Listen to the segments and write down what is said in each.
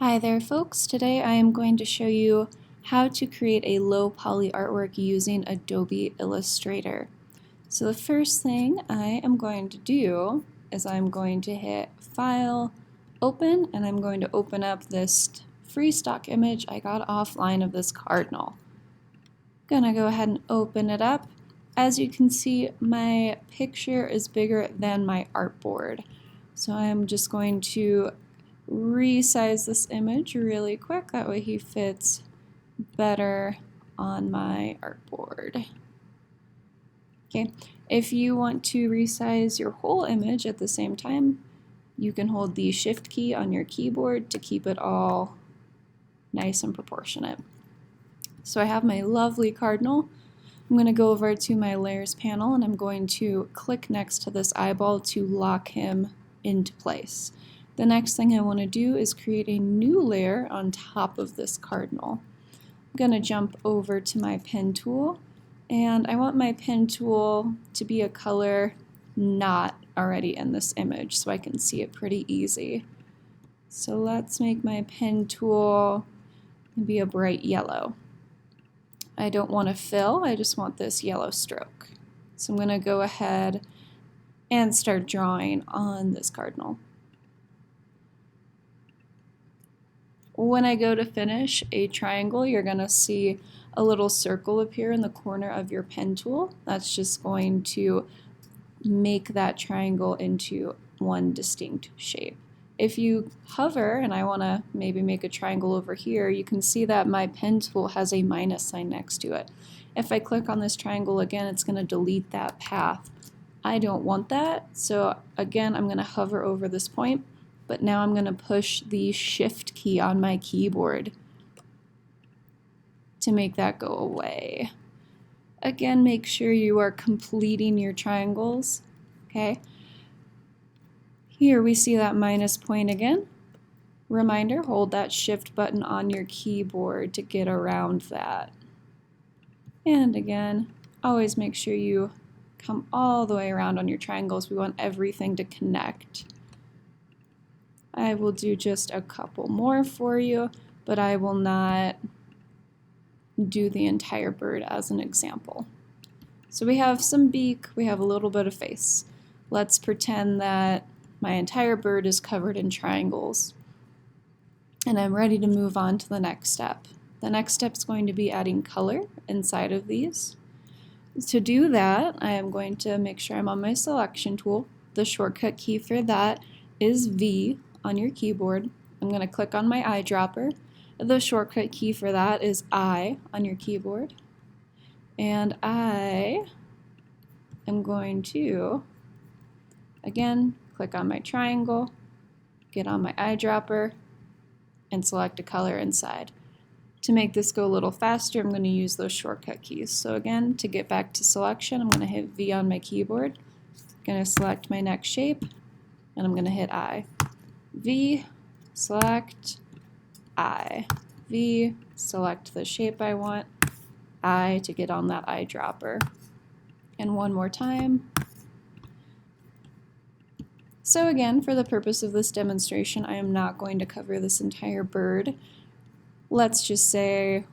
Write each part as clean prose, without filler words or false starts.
Hi there folks, today I am going to show you how to create a low poly artwork using Adobe Illustrator. So the first thing I am going to do is I'm going to hit File, Open, and I'm going to open up this free stock image I got offline of this cardinal. I'm gonna go ahead and open it up. As you can see, my picture is bigger than my artboard. So I'm just going to resize this image really quick, that way he fits better on my artboard. Okay, if you want to resize your whole image at the same time, you can hold the Shift key on your keyboard to keep it all nice and proportionate. So I have my lovely cardinal. I'm going to go over to my layers panel and I'm going to click next to this eyeball to lock him into place. The next thing I want to do is create a new layer on top of this cardinal. I'm going to jump over to my pen tool, and I want my pen tool to be a color not already in this image so I can see it pretty easy. So let's make my pen tool be a bright yellow. I don't want to fill, I just want this yellow stroke. So I'm going to go ahead and start drawing on this cardinal. When I go to finish a triangle, you're going to see a little circle appear in the corner of your pen tool. That's just going to make that triangle into one distinct shape. If you hover, and I want to maybe make a triangle over here, you can see that my pen tool has a minus sign next to it. If I click on this triangle again, it's going to delete that path. I don't want that, so again, I'm going to hover over this point, but now I'm going to push the Shift key on my keyboard to make that go away. Again, make sure you are completing your triangles, okay? Here we see that minus point again. Reminder, hold that Shift button on your keyboard to get around that. And again, always make sure you come all the way around on your triangles. We want everything to connect. I will do just a couple more for you, but I will not do the entire bird as an example. So we have some beak, we have a little bit of face. Let's pretend that my entire bird is covered in triangles. And I'm ready to move on to the next step. The next step is going to be adding color inside of these. To do that, I am going to make sure I'm on my selection tool. The shortcut key for that is V on your keyboard. I'm going to click on my eyedropper. The shortcut key for that is I on your keyboard. And I am going to, again, click on my triangle, get on my eyedropper, and select a color inside. To make this go a little faster, I'm going to use those shortcut keys. So again, to get back to selection, I'm going to hit V on my keyboard. I'm going to select my next shape, and I'm going to hit I. V, select, I. V, select the shape I want, I to get on that eyedropper. And one more time. So again, for the purpose of this demonstration, I am not going to cover this entire bird. Let's just say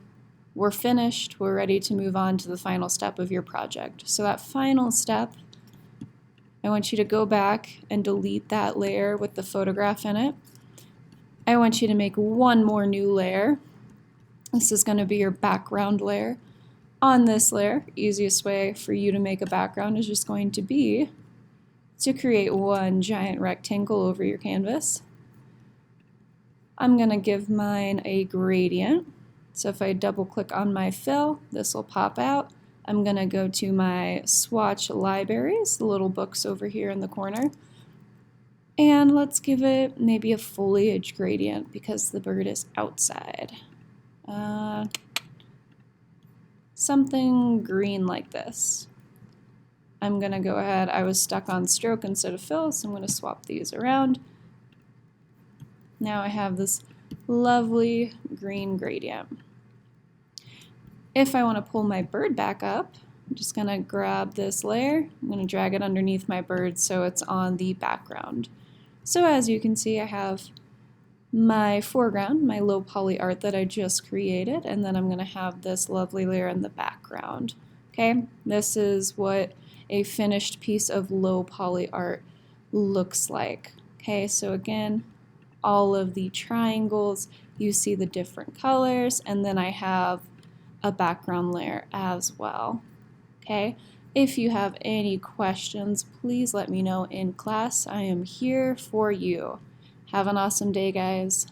we're finished, we're ready to move on to the final step of your project. So that final step, I want you to go back and delete that layer with the photograph in it. I want you to make one more new layer. This is going to be your background layer. On this layer, easiest way for you to make a background is just going to be to create one giant rectangle over your canvas. I'm going to give mine a gradient. So if I double click on my fill, this will pop out. I'm going to go to my swatch libraries, the little books over here in the corner. And let's give it maybe a foliage gradient because the bird is outside. Something green like this. I'm going to go ahead, I was stuck on stroke instead of fill, so I'm going to swap these around. Now I have this lovely green gradient. If I want to pull my bird back up, I'm just going to grab this layer, I'm going to drag it underneath my bird so it's on the background. So as you can see, I have my foreground, my low poly art that I just created, and then I'm going to have this lovely layer in the background. Okay, this is what a finished piece of low poly art looks like. Okay, so again, all of the triangles, you see the different colors, and then I have a background layer as well. Okay, if you have any questions, please let me know in class. I am here for you. Have an awesome day, guys.